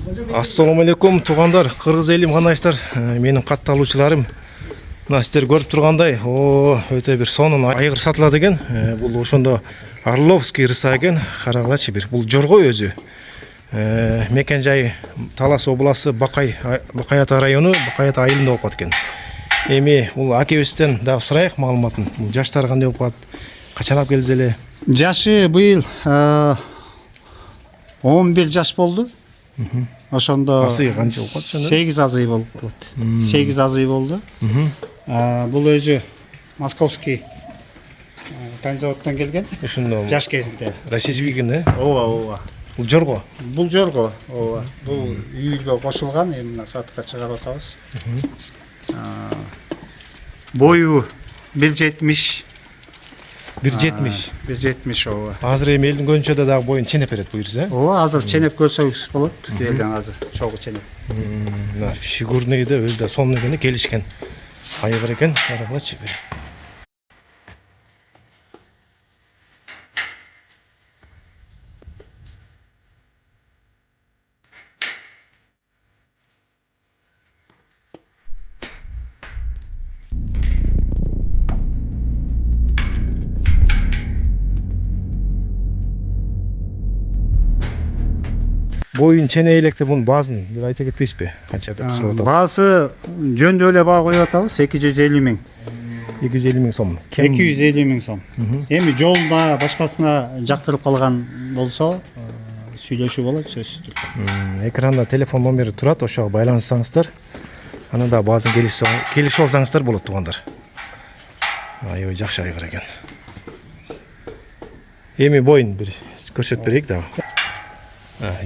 Ассаламу алейкум туугандар, кыргыз элим канайсыздар. Менин катталуучуларым. Мына сиздер көрүп тургандай, өтө бир сонун айгыр сатылат экен. Бул ошондо Орловский рыса экен. Карагылачы бир. Бул жорго өзү. Мекен жайы Талас областы Бакай Ата району, Бакай Ата айылында болуп калат экен. Эми бул акебизден дагы сурайык маалыматын. Бул жаштар кандай болуп калат? Качан алып келдиз эле? Жашы быйыл 11 жаш болду. Ошондо Азый канча болуп калат ошондо? 8 азый болуп калат. 8 азый болду. Бул өзү Московский конзаводдон келген. Ошондо Жаш кезинде. российский экен, Ооба. Бул жорго. Бул жорго. Ооба. Бул үйгө кошулган, эми мына сатыкка чыгарып атабыз. Бою 1.70. 1.70 ооба. Азыр эми элдин көзүнчө да дагы боюн ченеп берет буюрса. Ооба, азыр ченеп көрсөңүз болот. Элден азыр чогуу ченеп. Мына фигурный да өзү да сонун экен, келишкен. Айгыр экен, карагылачы бир. Boyun чене электе бунун баазын бир айта кетпейсизби? Канча деп сурап атасыз? Баасы жөндөө эле баа коюп атабыз, 250 миң. 250 миң сом. 250 миң сом. Эми жолда башкасына жактырып калган болсо, сүйлөшүү болот сөзсүз. Экранда телефон номери турат, ошого байланышсаңыздар. Анан да баазын келишип алсаңыздар болот туугандар. Аябай жакшы айгыр экен. Эми боюн бир көрсөтүп берейик дагы.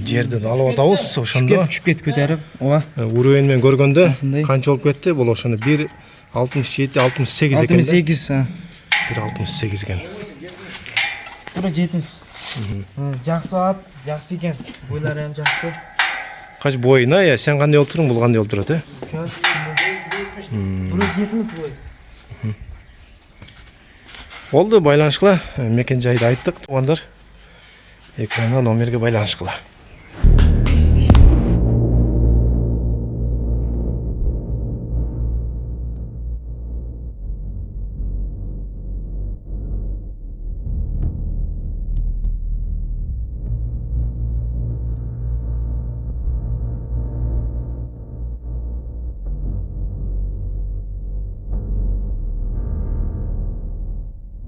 Жерден алып атабыз, ошондо түшүп кетип көтөрүп, ооба. Уровень менен көргөндө Ушундай. канча болуп кетти? Бул ошону 1.67, 68 экен. 68. 1.68 экен. Тура 70. Жакшы ат, жакшы экен. Бойлары ham жакшы. Кач боюна, я сен кандай болуп туруң, бул кандай болуп турат, Тура 70 бой. Болду, байланышкыла. Мекен жайды айттык, туугандар. Экранга номерге байланышкыла.